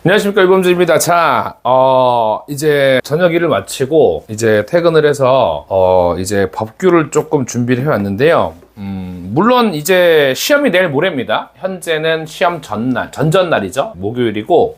안녕하십니까, 유범주입니다. 자, 이제 저녁 일을 마치고 이제 퇴근을 해서 이제 법규를 조금 준비를 해왔는데요. 물론 이제 시험이 내일 모레입니다. 현재는 시험 전전날이죠. 목요일이고,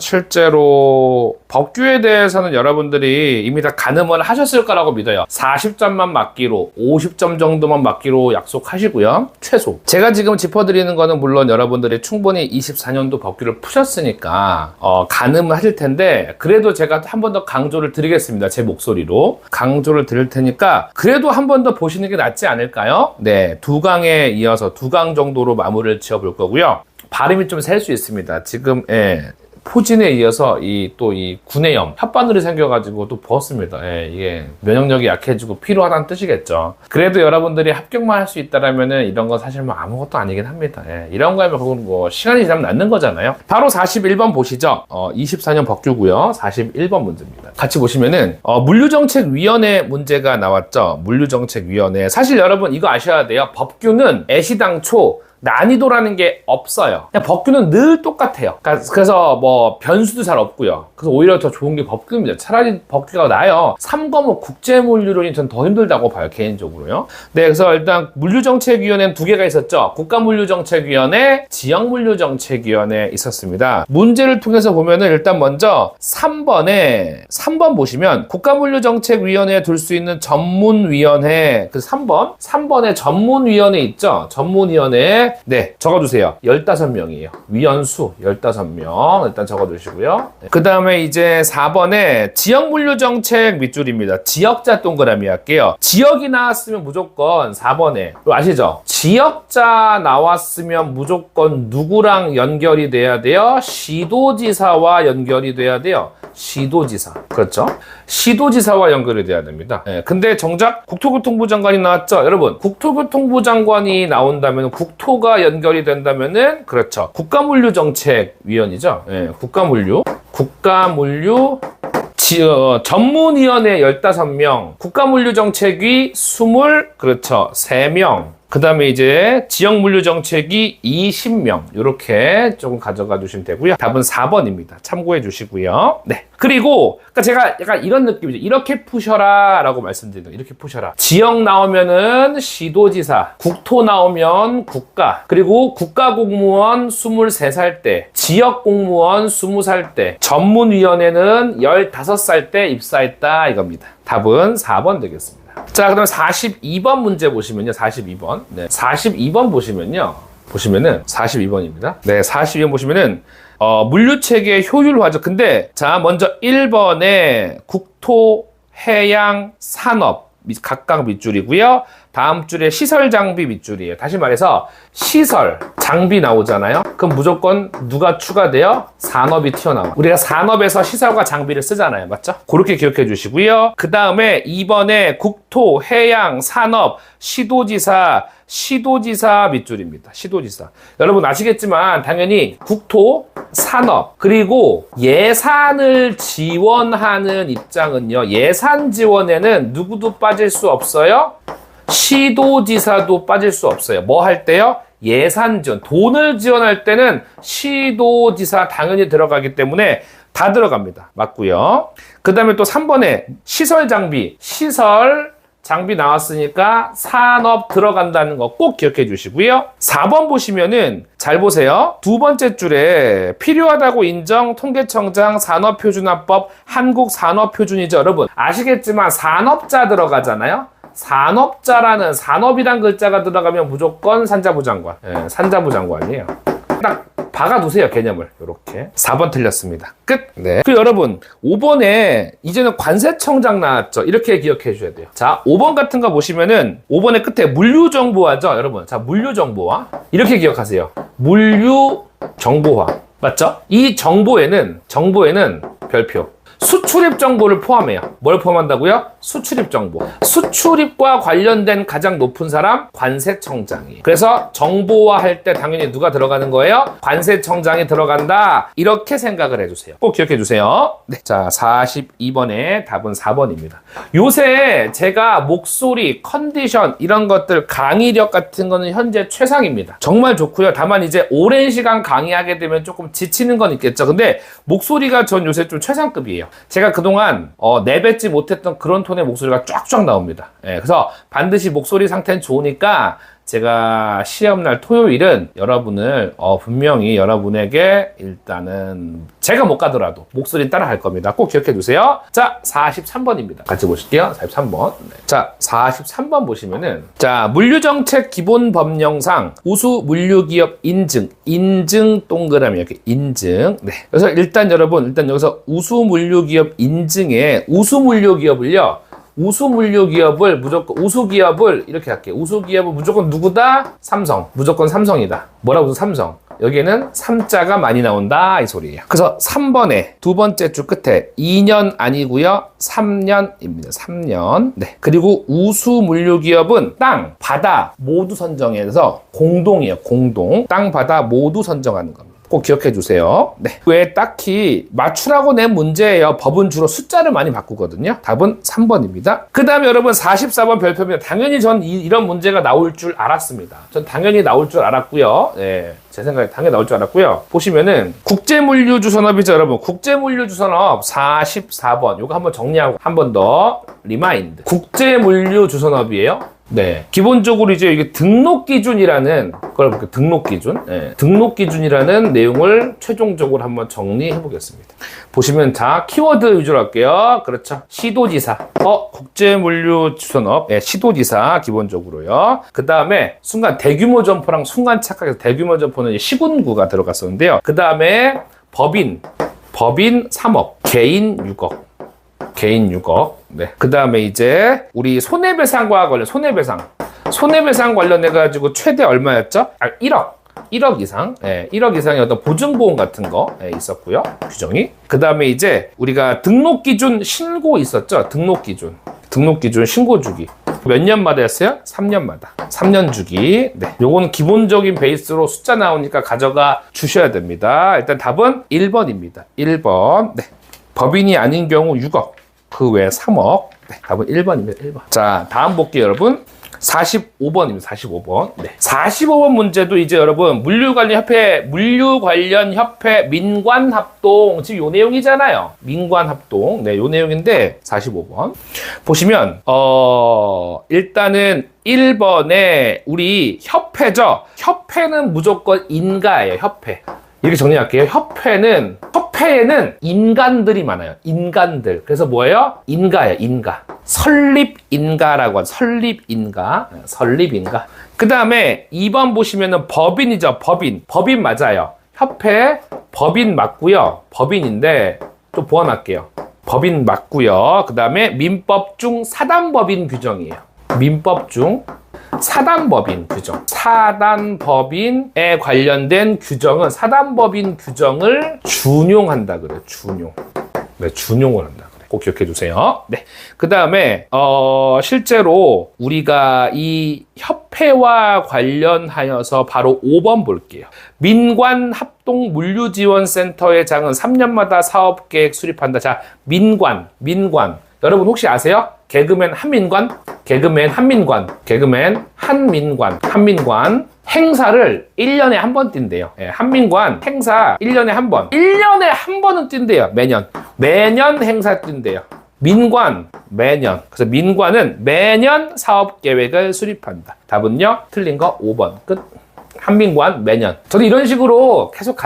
실제로 법규에 대해서는 여러분들이 이미 다 가늠을 하셨을 거라고 믿어요. 40점만 맞기로, 50점 정도만 맞기로 약속하시고요. 최소. 제가 지금 짚어드리는 거는 물론 여러분들이 충분히 24년도 법규를 푸셨으니까, 가늠을 하실 텐데, 그래도 제가 한 번 더 강조를 드리겠습니다. 제 목소리로. 강조를 드릴 테니까, 그래도 한 번 더 보시는 게 낫지 않을까요? 네. 2강에 이어서 2강 정도로 마무리를 지어볼 거고요. 발음이 좀 셀 수 있습니다. 지금, 포진에 이어서 이 구내염, 혓바늘이 생겨가지고 또 부었습니다. 이게 면역력이 약해지고 필요하다는 뜻이겠죠. 그래도 여러분들이 합격만 할 수 있다라면은 이런 건 사실 뭐 아무것도 아니긴 합니다. 이런 거면 그건 뭐 시간이 지나면 낫는 거잖아요. 바로 41번 보시죠. 24년 법규고요. 41번 문제입니다. 같이 보시면은 물류정책위원회 문제가 나왔죠. 물류정책위원회. 사실 여러분 이거 아셔야 돼요. 법규는 애시당초 난이도라는 게 없어요. 그냥 법규는 늘 똑같아요. 그래서 뭐 변수도 잘 없고요. 그래서 오히려 더 좋은 게 법규입니다. 차라리 법규가 나아요. 3과목 국제물류론이 전 더 힘들다고 봐요, 개인적으로요. 네, 그래서 일단 물류정책위원회는 2개가 있었죠. 국가물류정책위원회, 지역물류정책위원회 있었습니다. 문제를 통해서 보면은 일단 먼저 3번 보시면 국가물류정책위원회에 둘 수 있는 전문위원회, 그 3번에 전문위원회 있죠. 전문위원회. 네, 적어주세요. 15명이에요. 위원수 15명. 일단 적어주시고요. 네. 그 다음에 이제 4번에 지역물류정책 밑줄입니다. 지역자 동그라미 할게요. 지역이 나왔으면 무조건 4번에. 아시죠? 지역자 나왔으면 무조건 누구랑 연결이 돼야 돼요? 시도지사와 연결이 돼야 돼요. 시도지사. 그렇죠? 시도지사와 연결이 돼야 됩니다. 근데 정작 국토교통부 장관이 나왔죠? 여러분, 국토교통부 장관이 나온다면 국토가 연결이 된다면은 그렇죠. 국가물류정책위원이죠. 국가물류 전문위원회 15명, 국가물류정책위 3명, 그 다음에 이제 지역물류정책이 20명. 이렇게 조금 가져가 주시면 되고요. 답은 4번입니다. 참고해 주시고요. 네. 그리고 그러니까 제가 약간 이런 느낌이죠. 이렇게 푸셔라 라고 말씀드리는 거예요. 이렇게 푸셔라. 지역 나오면은 시도지사, 국토 나오면 국가, 그리고 국가공무원 23살 때, 지역공무원 20살 때, 전문위원회는 15살 때 입사했다 이겁니다. 답은 4번 되겠습니다. 자, 그다음 42번 문제 보시면요. 42번. 네. 42번 보시면은 42번입니다. 네, 42번 보시면은 물류체계 효율화죠. 근데 자, 먼저 1번에 국토, 해양, 산업 각각 밑줄이고요. 다음 줄에 시설 장비 밑줄이에요. 다시 말해서 시설, 장비 나오잖아요. 그럼 무조건 누가 추가돼요? 산업이 튀어나와요. 우리가 산업에서 시설과 장비를 쓰잖아요. 맞죠? 그렇게 기억해 주시고요. 그 다음에 2번에 국토, 해양, 산업, 시도지사 밑줄입니다. 시도지사. 여러분 아시겠지만 당연히 국토, 산업, 그리고 예산을 지원하는 입장은요. 예산 지원에는 누구도 빠질 수 없어요. 시도지사도 빠질 수 없어요. 뭐 할 때요? 예산 지원. 돈을 지원할 때는 시도지사 당연히 들어가기 때문에 다 들어갑니다. 맞고요. 그 다음에 또 3번에 시설 장비 나왔으니까 산업 들어간다는 거 꼭 기억해 주시고요. 4번 보시면은 잘 보세요. 두 번째 줄에 필요하다고 인정 통계청장 산업표준화법 한국산업표준이죠. 여러분 아시겠지만 산업자 들어가잖아요. 산업자라는 산업이란 글자가 들어가면 무조건 산자부 장관. 산자부 장관이에요. 딱 박아두세요, 개념을. 이렇게. 4번 틀렸습니다. 끝. 네. 그리고 여러분, 5번에 이제는 관세청장 나왔죠. 이렇게 기억해 주셔야 돼요. 자, 5번 같은 거 보시면은 5번의 끝에 물류정보화죠, 여러분. 자, 물류정보화. 이렇게 기억하세요. 물류정보화. 맞죠? 이 정보에는 별표. 수출입 정보를 포함해요. 뭘 포함한다고요? 수출입 정보. 수출입과 관련된 가장 높은 사람 관세청장이. 그래서 정보화할 때 당연히 누가 들어가는 거예요? 관세청장이 들어간다. 이렇게 생각을 해주세요. 꼭 기억해 주세요. 네. 자, 42번의 답은 4번입니다. 요새 제가 목소리, 컨디션 이런 것들 강의력 같은 거는 현재 최상입니다. 정말 좋고요. 다만 이제 오랜 시간 강의하게 되면 조금 지치는 건 있겠죠. 근데 목소리가 전 요새 좀 최상급이에요. 제가 그동안 내뱉지 못했던 그런 톤의 목소리가 쫙쫙 나옵니다. 예, 그래서 반드시 목소리 상태는 좋으니까 제가 시험날 토요일은 여러분을 분명히 여러분에게 일단은 제가 못 가더라도 목소리 따라 할 겁니다. 꼭 기억해 두세요. 자, 43번입니다. 같이 보실게요. 43번. 네. 자, 43번 보시면은 자, 물류정책 기본법령상 우수 물류기업 인증 동그라미 이렇게 인증. 네. 그래서 일단 여러분 일단 여기서 우수 물류기업 인증에 우수 물류기업을요. 우수물류기업을 무조건 우수기업을 이렇게 할게요. 우수기업은 무조건 누구다? 삼성. 무조건 삼성이다. 뭐라고 삼성. 여기에는 3자가 많이 나온다 이 소리예요. 그래서 3번에 두 번째 줄 끝에 2년 아니고요. 3년입니다. 3년. 네. 그리고 우수물류기업은 땅, 바다 모두 선정해서 공동이에요. 공동. 땅, 바다 모두 선정하는 겁니다. 꼭 기억해 주세요. 네. 왜 딱히 맞추라고 낸 문제예요. 법은 주로 숫자를 많이 바꾸거든요. 답은 3번입니다. 그 다음에 여러분 44번 별표입니다. 당연히 전 이런 문제가 나올 줄 알았습니다. 전 당연히 나올 줄 알았고요. 네. 제 생각에 당연히 나올 줄 알았고요. 보시면은 국제물류주선업이죠, 여러분. 국제물류주선업 44번. 요거 한번 정리하고 한 번 더 리마인드. 국제물류주선업이에요. 네. 기본적으로 이제 이게 등록기준이라는 걸 볼게요. 등록기준. 네. 등록기준이라는 내용을 최종적으로 한번 정리해 보겠습니다. 보시면 자, 키워드 위주로 할게요. 그렇죠. 시도지사. 국제물류주선업. 네, 시도지사 기본적으로요. 그 다음에 순간 대규모 점포랑 순간 착각해서 대규모 점포는 시군구가 들어갔었는데요. 그 다음에 법인 3억, 개인 6억. 개인 6억. 네. 그 다음에 이제 우리 손해배상과 관련 손해배상 관련해가지고 최대 얼마였죠? 1억 이상. 예, 1억 이상의 어떤 보증보험 같은 거 있었고요. 규정이. 그 다음에 이제 우리가 등록기준 신고 있었죠? 등록기준 신고 주기. 몇 년마다 했어요? 3년마다. 3년 주기. 네. 요거는 기본적인 베이스로 숫자 나오니까 가져가 주셔야 됩니다. 일단 답은 1번입니다. 1번. 네. 법인이 아닌 경우 6억. 그 외에 3억. 네, 답은 1번입니다. 1번. 자, 다음 볼게요, 여러분. 45번입니다. 45번. 네. 45번 문제도 이제 여러분, 물류 관련 협회 민관합동. 지금 요 내용이잖아요. 민관합동. 네, 요 내용인데, 45번. 보시면, 일단은 1번에 우리 협회죠. 협회는 무조건 인가예요, 협회. 이렇게 정리할게요. 협회에는 인간들이 많아요. 인간들. 그래서 뭐예요? 인가예요. 인가. 설립인가라고 하죠. 설립인가. 그 다음에 2번 보시면은 법인이죠. 법인 맞아요. 협회 법인 맞고요. 법인인데 또 보완할게요. 법인 맞고요. 그 다음에 민법 중 사단법인 규정이에요. 민법 중 사단법인 규정. 사단법인에 관련된 규정은 사단법인 규정을 준용한다 그래요. 준용. 네, 준용을 한다 그래요. 꼭 기억해 주세요. 네. 그 다음에, 실제로 우리가 이 협회와 관련하여서 바로 5번 볼게요. 민관합동물류지원센터의 장은 3년마다 사업계획 수립한다. 자, 민관. 여러분 혹시 아세요? 개그맨 한민관 행사를 1년에 한 번 뛴대요. 예, 한민관 행사 1년에 한 번. 1년에 한 번은 뛴대요. 매년 행사 뛴대요. 민관 매년. 그래서 민관은 매년 사업 계획을 수립한다. 답은요? 틀린 거 5번. 끝. 한민관 매년. 저도 이런 식으로 계속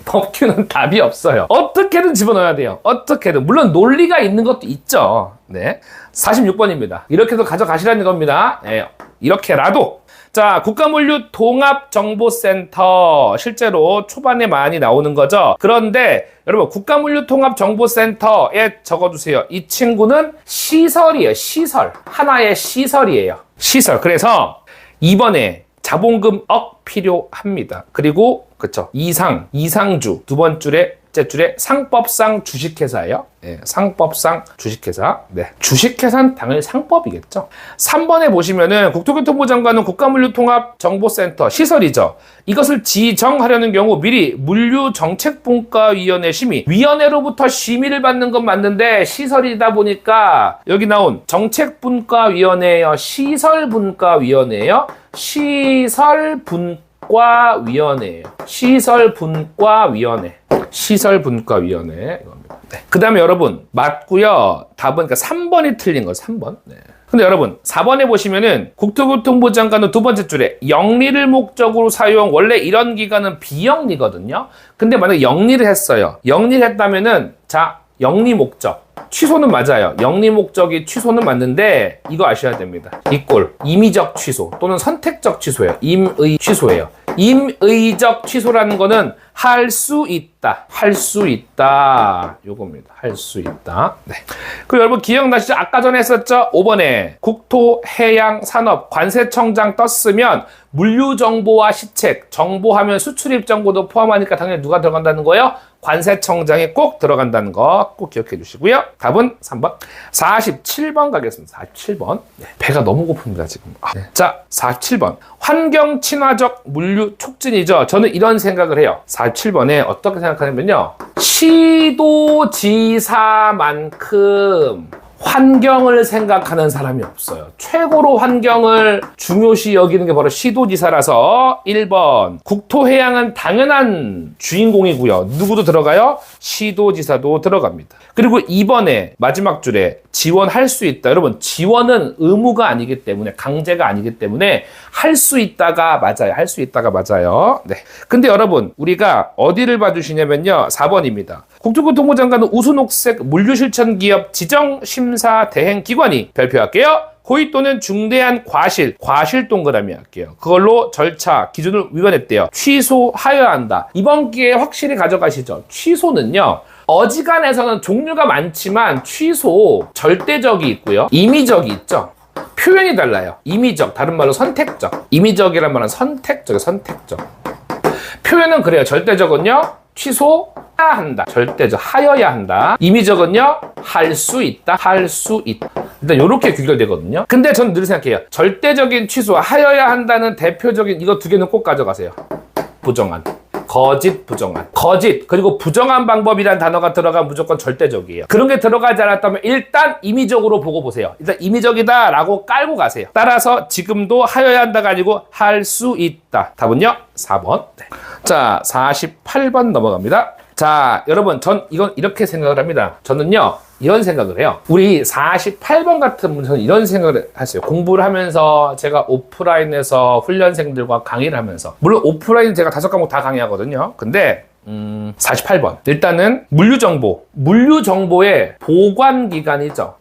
법규는 답이 없어요. 어떻게든 집어넣어야 돼요. 어떻게든. 물론 논리가 있는 것도 있죠. 네. 46번입니다. 이렇게도 가져가시라는 겁니다. 네. 이렇게라도. 자, 국가물류통합정보센터. 실제로 초반에 많이 나오는 거죠. 그런데 여러분, 국가물류통합정보센터에 적어주세요. 이 친구는 시설이에요. 시설. 하나의 시설이에요. 시설. 그래서 2번에 자본금 억 필요합니다. 그리고 그쵸 이상주 두 번 줄에 번째 줄에 상법상 주식회사예요. 네, 상법상 주식회사. 네. 주식회사는 당연히 상법이겠죠. 3번에 보시면은 국토교통부 장관은 국가물류통합정보센터 시설이죠. 이것을 지정하려는 경우 미리 물류정책분과위원회 심의, 위원회로부터 심의를 받는 건 맞는데 시설이다 보니까 여기 나온 정책분과위원회예요. 시설분과위원회예요. 시설분과위원회예요. 시설분과위원회. 시설분과위원회 이겁니다. 네. 그 다음에 여러분 맞고요. 답은 그러니까 3번이 틀린 거예요. 3번. 네. 근데 여러분 4번에 보시면은 국토교통부 장관은 두 번째 줄에 영리를 목적으로 사용, 원래 이런 기관은 비영리거든요. 근데 만약에 영리를 했어요. 영리를 했다면은 자 영리 목적 취소는 맞아요. 영리 목적이 취소는 맞는데 이거 아셔야 됩니다. 이꼴 임의적 취소 또는 선택적 취소예요. 임의 취소예요. 임의적 취소라는 거는 할 수 있다. 할 수 있다. 요겁니다. 할 수 있다. 네. 그리고 여러분 기억나시죠? 아까 전에 했었죠? 5번에 국토해양산업 관세청장 떴으면 물류정보와 시책, 정보하면 수출입 정보도 포함하니까 당연히 누가 들어간다는 거예요? 관세청장이 꼭 들어간다는 거 꼭 기억해 주시고요. 답은 3번. 47번 가겠습니다. 47번. 네. 배가 너무 고픕니다, 지금. 네. 자, 47번. 환경 친화적 물류 촉진이죠. 저는 이런 생각을 해요. 47번에 어떻게 생각하냐면요. 시도지사만큼 환경을 생각하는 사람이 없어요. 최고로 환경을 중요시 여기는 게 바로 시도지사라서 1번 국토해양은 당연한 주인공이고요. 누구도 들어가요? 시도지사도 들어갑니다. 그리고 2번에 마지막 줄에 지원할 수 있다. 여러분 지원은 의무가 아니기 때문에 강제가 아니기 때문에 할 수 있다가 맞아요. 할 수 있다가 맞아요. 네. 근데 여러분 우리가 어디를 봐주시냐면요. 4번입니다. 국토교통부 장관은 우수녹색 물류실천기업 지정심사대행기관이 발표할게요. 고의 또는 중대한 과실 동그라미 할게요. 그걸로 절차, 기준을 위반했대요. 취소하여야 한다. 이번 기회에 확실히 가져가시죠. 취소는요. 어지간해서는 종류가 많지만 취소 절대적이 있고요. 임의적이 있죠. 표현이 달라요. 임의적, 다른 말로 선택적. 임의적이란 말은 선택적. 표현은 그래요. 절대적은요. 취소해야 한다. 절대적, 하여야 한다. 임의적은요. 할 수 있다. 일단 이렇게 규결되거든요. 근데 저는 늘 생각해요. 절대적인 취소, 하여야 한다는 대표적인 이거 두 개는 꼭 가져가세요. 부정한. 거짓, 부정한. 거짓, 그리고 부정한 방법이란 단어가 들어가면 무조건 절대적이에요. 그런 게 들어가지 않았다면 일단 임의적으로 보고 보세요. 일단 임의적이다 라고 깔고 가세요. 따라서 지금도 하여야 한다가 아니고 할 수 있다. 답은요? 4번. 네. 자, 48번 넘어갑니다. 자, 여러분, 전 이건 이렇게 생각을 합니다. 저는요, 이런 생각을 해요. 우리 48번 같은 분은 이런 생각을 했어요. 공부를 하면서 제가 오프라인에서 훈련생들과 강의를 하면서, 물론 오프라인 제가 5과목 다 강의하거든요. 근데 48번. 일단은 물류정보의 보관기관이죠.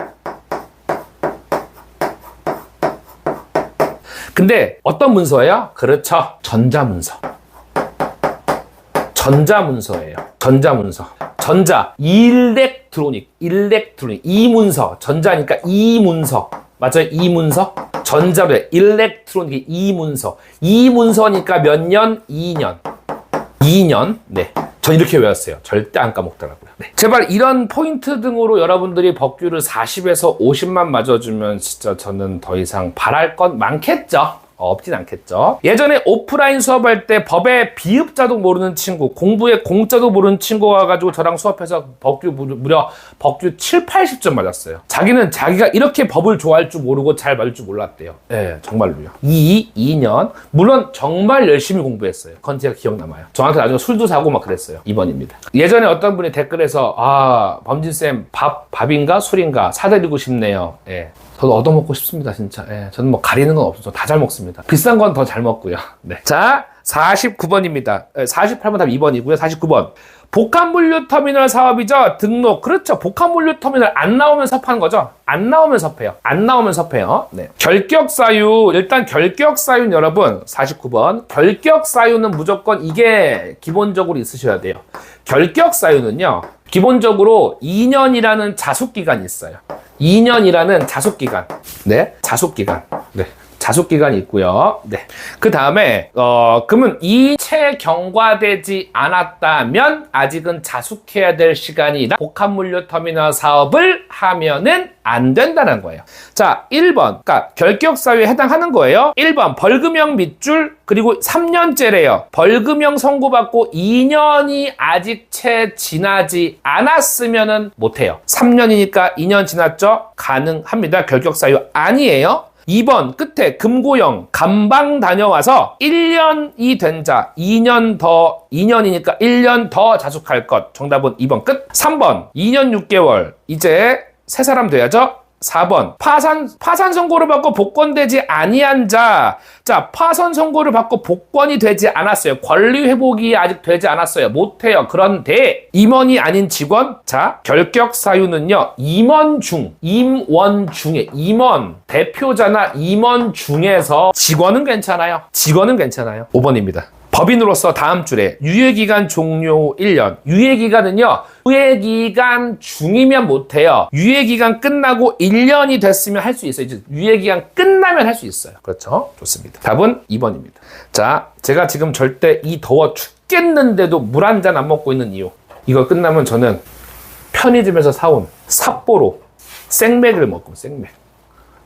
근데 어떤 문서예요? 그렇죠. 전자문서예요. 전자, 일렉트로닉, 이문서, 전자니까 이문서. 맞아요? 이문서? 전자로 해. 일렉트로닉, 이문서니까 몇 년? 2년. 네. 전 이렇게 외웠어요. 절대 안 까먹더라고요. 네. 제발 이런 포인트 등으로 여러분들이 법규를 40에서 50만 맞아주면 진짜 저는 더 이상 바랄 건 많겠죠? 없진 않겠죠. 예전에 오프라인 수업할 때 법의 비읍자도 모르는 친구, 공부의 공자도 모르는 친구가 와가지고 저랑 수업해서 무려 법규 7, 80점 맞았어요. 자기는 자기가 이렇게 법을 좋아할 줄 모르고 잘 맞을 줄 몰랐대요. 네, 정말로요. 2년. 물론 정말 열심히 공부했어요. 그건 제가 기억 남아요. 저한테 나중에 술도 사고 막 그랬어요. 2번입니다. 예전에 어떤 분이 댓글에서 범진쌤 밥인가 술인가 사드리고 싶네요. 예. 저도 얻어먹고 싶습니다, 진짜. 예, 저는 뭐 가리는 건 없어서 다 잘 먹습니다. 비싼 건 더 잘 먹고요. 네. 자, 49번입니다. 48번 답 2번이고요. 49번. 복합물류터미널 사업이죠. 등록. 그렇죠. 복합물류터미널 안 나오면 섭하는 거죠. 안 나오면 섭해요. 네. 결격사유. 일단 결격사유는 여러분 49번. 결격사유는 무조건 이게 기본적으로 있으셔야 돼요. 결격사유는요. 기본적으로 2년이라는 자숙기간이 있어요. 2년이라는 자숙기간. 네. 자숙기간. 네. 자숙기간이 있고요. 네. 그 다음에 그러면 이 채 경과되지 않았다면 아직은 자숙해야 될 시간이다. 복합물류터미널 사업을 하면은 안 된다는 거예요. 자, 1번. 그러니까 결격사유에 해당하는 거예요. 1번 벌금형 밑줄 그리고 3년째래요. 벌금형 선고받고 2년이 아직 채 지나지 않았으면은 못해요. 3년이니까 2년 지났죠? 가능합니다. 결격사유 아니에요. 2번 끝에 금고형 감방 다녀와서 1년이 된 자 2년이니까 1년 더 자숙할 것. 정답은 2번 끝. 3번 2년 6개월 이제 세 사람 돼야죠. 4번 파산 선고를 받고 복권되지 아니한 자. 자, 파산 선고를 받고 복권이 되지 않았어요. 권리 회복이 아직 되지 않았어요. 못해요. 그런데 임원이 아닌 직원. 자, 결격 사유는요. 임원 중에 임원 대표자나 임원 중에서 직원은 괜찮아요. 5번입니다. 법인으로서 다음 줄에 유예기간 종료 1년. 유예기간은요. 유예기간 중이면 못해요. 유예기간 끝나고 1년이 됐으면 할 수 있어요. 이제 유예기간 끝나면 할 수 있어요. 그렇죠? 좋습니다. 답은 2번입니다. 자, 제가 지금 절대 이 더워 죽겠는데도 물 한 잔 안 먹고 있는 이유. 이거 끝나면 저는 편의점에서 사온 삿포로 생맥을 먹고 생맥.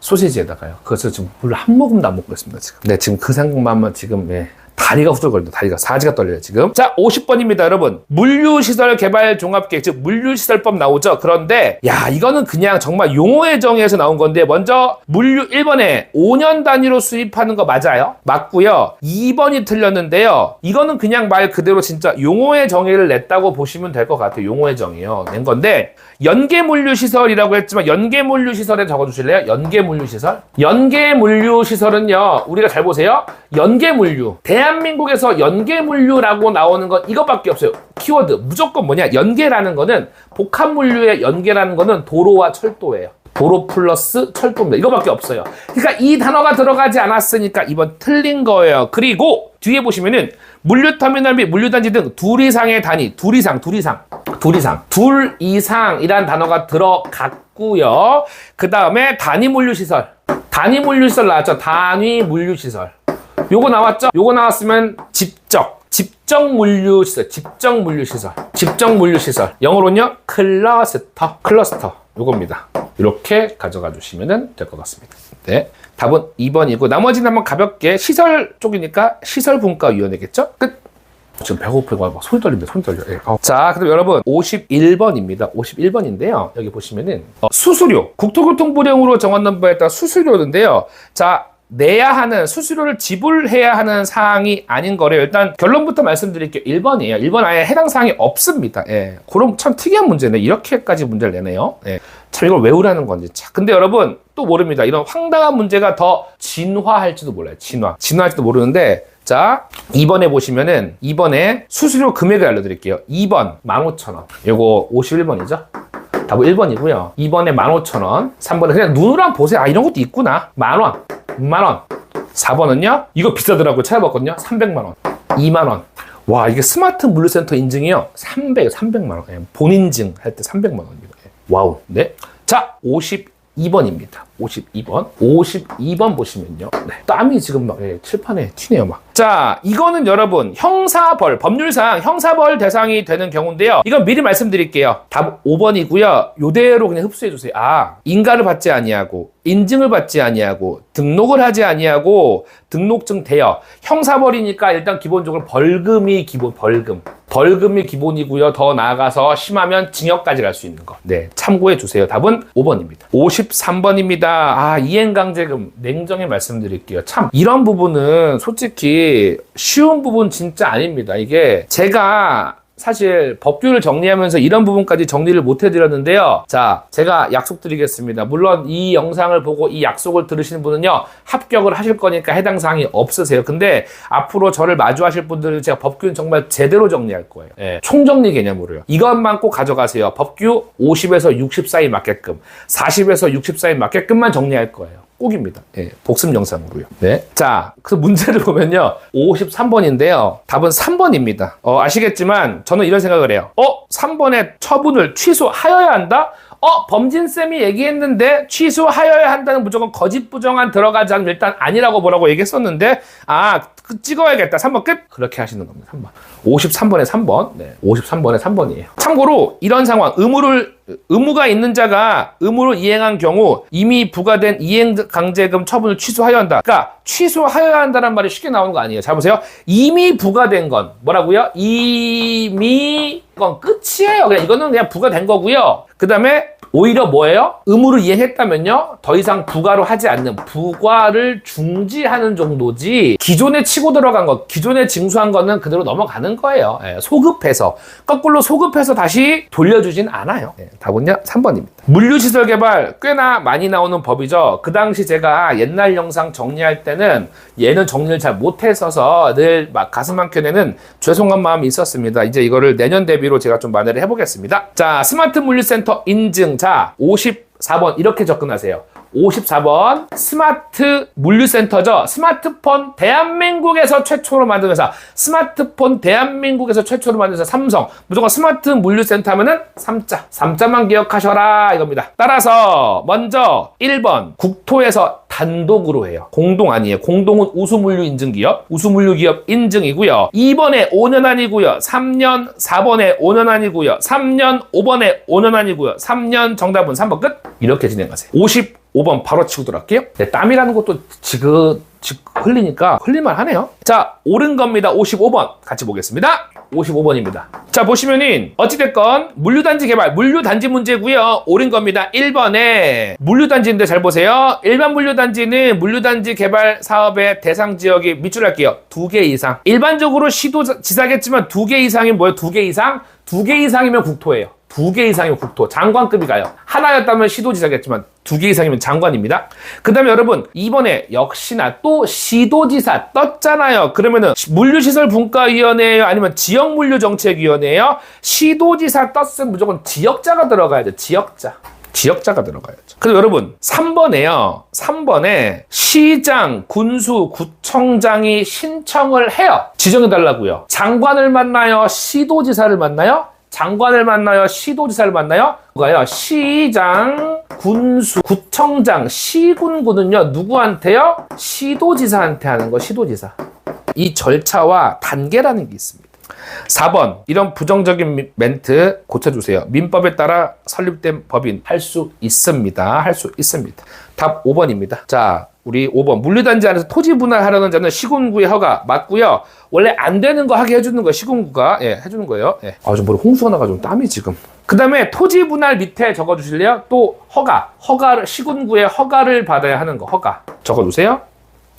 소시지에다가요. 그래서 지금 물 한 모금도 안 먹고 있습니다. 지금. 네, 지금 그 생각만 지금 다리가 후들거린다. 사지가 떨려요, 지금. 자, 50번입니다, 여러분. 물류시설 개발 종합계획, 즉, 물류시설법 나오죠? 그런데, 이거는 그냥 정말 용어의 정의에서 나온 건데, 먼저, 물류 1번에 5년 단위로 수입하는 거 맞아요? 맞고요. 2번이 틀렸는데요. 이거는 그냥 말 그대로 진짜 용어의 정의를 냈다고 보시면 될 것 같아요. 용어의 정의요. 낸 건데, 연계물류시설이라고 했지만, 연계물류시설에 적어주실래요? 연계물류시설? 연계물류시설은요, 우리가 잘 보세요. 연계물류. 대한민국에서 연계물류라고 나오는 건 이것밖에 없어요. 키워드 무조건 뭐냐? 연계라는 거는 복합물류의 연계라는 거는 도로와 철도예요. 도로 플러스 철도입니다. 이거밖에 없어요. 그러니까 이 단어가 들어가지 않았으니까 이번 틀린 거예요. 그리고 뒤에 보시면은 물류터미널 및 물류단지 등 둘 이상의 단위, 둘 이상이란 단어가 들어갔고요. 그 다음에 단위 물류시설 나왔죠. 단위 물류시설. 요거 나왔죠? 요거 나왔으면 집적 물류시설. 영어로는요, 클러스터. 요겁니다. 이렇게 가져가 주시면 될 것 같습니다. 네. 답은 2번이고, 나머지는 한번 가볍게 시설 쪽이니까 시설분과위원회겠죠? 끝! 지금 배고프고 막 손이 떨립니다. 예. 자, 그럼 여러분 51번입니다. 51번인데요. 여기 보시면은 수수료, 국토교통부령으로 정한 바에 따라 수수료인데요. 자, 수수료를 지불해야 하는 사항이 아닌 거래요. 일단 결론부터 말씀드릴게요. 1번이에요. 1번 아예 해당 사항이 없습니다. 예. 그럼 참 특이한 문제네. 이렇게까지 문제를 내네요. 예. 참 이걸 외우라는 건지. 자, 근데 여러분 또 모릅니다. 이런 황당한 문제가 더 진화할지도 몰라요. 진화할지도 모르는데, 자, 2번에 보시면은 2번에 수수료 금액을 알려드릴게요. 2번 15,000원. 요거 51번이죠? 답은 1번이고요. 2번에 15,000원. 3번에 그냥 눈으로 한번 보세요. 이런 것도 있구나. 만원. 4번은요? 이거 비싸더라고요. 찾아봤거든요. 300만원. 2만원. 와, 이게 스마트 물류센터 인증이요. 300만원. 본인증 할 때 300만원입니다. 와우. 네. 자, 52번입니다. 52번 보시면요. 네. 땀이 지금 막 칠판에 튀네요, 막. 자, 이거는 여러분 법률상 형사벌 대상이 되는 경우인데요. 이건 미리 말씀드릴게요. 답 5번이고요. 요대로 그냥 흡수해 주세요. 인가를 받지 아니하고, 인증을 받지 아니하고, 등록을 하지 아니하고, 등록증 대여. 형사벌이니까 일단 기본적으로 벌금이 기본이고요. 더 나아가서 심하면 징역까지 갈 수 있는 거. 네, 참고해 주세요. 답은 5번입니다. 53번입니다. 이행강제금. 냉정히 말씀드릴게요. 참 이런 부분은 솔직히 쉬운 부분 진짜 아닙니다. 이게 제가 사실 법규를 정리하면서 이런 부분까지 정리를 못 해드렸는데요. 자, 제가 약속드리겠습니다. 물론 이 영상을 보고 이 약속을 들으시는 분은요, 합격을 하실 거니까 해당 사항이 없으세요. 근데 앞으로 저를 마주하실 분들은 제가 법규는 정말 제대로 정리할 거예요. 총정리 개념으로요. 이것만 꼭 가져가세요. 법규 50에서 60 사이 맞게끔, 40에서 60 사이 맞게끔만 정리할 거예요. 꼭입니다. 복습 영상으로요. 네. 자, 그 문제를 보면요. 53번인데요. 답은 3번입니다. 아시겠지만 저는 이런 생각을 해요. 3번의 처분을 취소하여야 한다? 범진쌤이 얘기했는데 취소하여야 한다는 무조건 거짓 부정한 들어가지 않으면 일단 아니라고 뭐라고 얘기했었는데 찍어야겠다. 3번 끝? 그렇게 하시는 겁니다. 3번. 53번에 3번. 네, 53번에 3번이에요. 참고로 이런 상황, 의무가 있는 자가 의무를 이행한 경우 이미 부과된 이행강제금 처분을 취소하여야 한다. 그러니까 취소하여야 한다는 말이 쉽게 나오는 거 아니에요. 잘 보세요. 이미 부과된 건 뭐라고요? 이건 끝이에요. 그냥 이거는 그냥 부과된 거고요. 그 다음에 오히려 뭐예요? 의무를 이행했다면요, 더 이상 부과로 하지 않는, 부과를 중지하는 정도지 기존에 치고 들어간 것, 기존에 징수한 거는 그대로 넘어가는 거예요. 소급해서, 거꾸로 소급해서 다시 돌려주진 않아요. 답은요 3번입니다. 물류시설 개발 꽤나 많이 나오는 법이죠. 그 당시 제가 옛날 영상 정리할 때는 얘는 정리를 잘 못했어서 늘 막 가슴 한켠에는 죄송한 마음이 있었습니다. 이제 이거를 내년 대비로 제가 좀 만회를 해보겠습니다. 자, 스마트 물류센터 인증. 자, 54번 이렇게 접근하세요. 54번 스마트 물류센터죠. 스마트폰 대한민국에서 최초로 만든 회사. 스마트폰 대한민국에서 최초로 만든 회사 삼성. 무조건 스마트 물류센터 하면은 3자만 기억하셔라 이겁니다. 따라서 먼저 1번 국토에서 단독으로 해요. 공동 아니에요. 공동은 우수물류 인증기업, 우수물류기업 인증이고요. 2번에 5년 아니고요. 3년, 4번에 5년 아니고요. 3년, 5번에 5년 아니고요. 3년 정답은 3번 끝. 이렇게 진행하세요. 55번 바로 치고 들어갈게요. 네, 땀이라는 것도 지금 흘리니까 흘릴만 하네요. 자, 옳은 겁니다. 55번 같이 보겠습니다. 55번입니다. 자, 보시면은 어찌됐건 물류단지 개발, 물류단지 문제고요. 옳은 겁니다. 1번에 물류단지인데 잘 보세요. 일반 물류단지는 물류단지 개발 사업의 대상 지역이 밑줄 할게요. 2개 이상. 일반적으로 시도지사겠지만 2개 이상이 뭐예요? 2개 이상? 2개 이상이면 국토예요. 2개 이상이면 국토, 장관급이 가요. 하나였다면 시도지사겠지만 2개 이상이면 장관입니다. 그 다음에 여러분, 이번에 역시나 또 시도지사 떴잖아요. 그러면은 물류시설분과위원회예요? 아니면 지역물류정책위원회예요? 시도지사 떴으면 무조건 지역자가 들어가야죠. 지역자가 들어가야죠. 그리고 여러분, 3번에요. 3번에 시장, 군수, 구청장이 신청을 해요. 지정해달라고요. 장관을 만나요? 시도지사를 만나요? 장관을 만나요? 시도지사를 만나요? 뭐가요? 시장, 군수, 구청장, 시군구는요, 누구한테요? 시도지사한테 하는 거, 시도지사. 이 절차와 단계라는 게 있습니다. 4번, 이런 부정적인 멘트 고쳐주세요. 민법에 따라 설립된 법인 할 수 있습니다. 할 수 있습니다. 답 5번입니다. 자, 우리 5번. 물류단지 안에서 토지 분할하려는 자는 시군구의 허가 맞고요. 원래 안 되는 거 하게 해주는 거예요. 시군구가. 예, 해주는 거예요. 예. 좀 머리 홍수가 나가지고 땀이 지금. 그 다음에 토지 분할 밑에 적어주실래요? 또 허가를, 시군구의 허가를 받아야 하는 거. 허가. 적어주세요.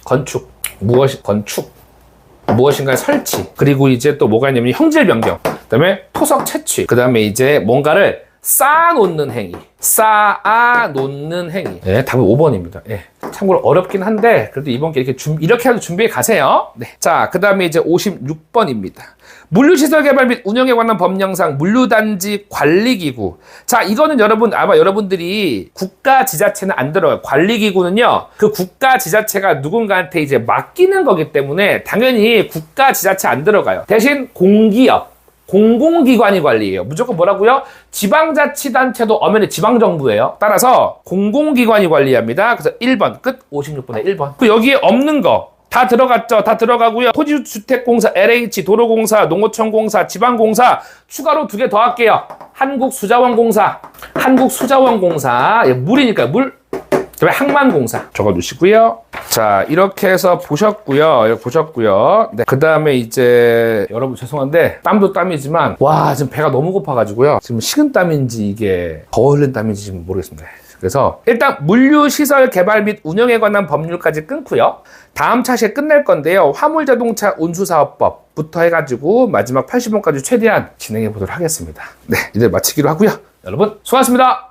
건축. 무엇인가의 설치. 그리고 이제 또 뭐가 있냐면 형질 변경. 그 다음에 토석 채취. 그 다음에 이제 뭔가를 쌓아놓는 행위. 네, 답은 5번입니다. 예. 참고로 어렵긴 한데, 그래도 이번 게 이렇게 해서 준비해 가세요. 네. 자, 그 다음에 이제 56번입니다. 물류시설 개발 및 운영에 관한 법령상 물류단지 관리기구. 자, 이거는 아마 여러분들이 국가 지자체는 안 들어요. 관리기구는요, 그 국가 지자체가 누군가한테 이제 맡기는 거기 때문에 당연히 국가 지자체 안 들어가요. 대신 공기업, 공공기관이 관리해요. 무조건 뭐라고요? 지방자치단체도 엄연히 지방정부예요. 따라서 공공기관이 관리합니다. 그래서 1번 끝. 56번에 1번. 그 여기에 없는 거 다 들어갔죠? 다 들어가고요. 토지주택공사, LH, 도로공사, 농어촌공사, 지방공사 추가로 2개 더 할게요. 한국수자원공사. 예, 물이니까 물. 그다음에 항만공사 적어두시고요. 자, 이렇게 해서 보셨고요. 네, 그 다음에 이제 여러분 죄송한데 땀도 땀이지만 와, 지금 배가 너무 고파가지고요. 지금 식은 땀인지 이게 더 흘린 땀인지 지금 모르겠습니다. 그래서 일단 물류시설 개발 및 운영에 관한 법률까지 끊고요. 다음 차시에 끝낼 건데요. 화물자동차 운수사업법부터 해가지고 마지막 80번까지 최대한 진행해 보도록 하겠습니다. 네, 이제 마치기로 하고요. 여러분 수고하셨습니다.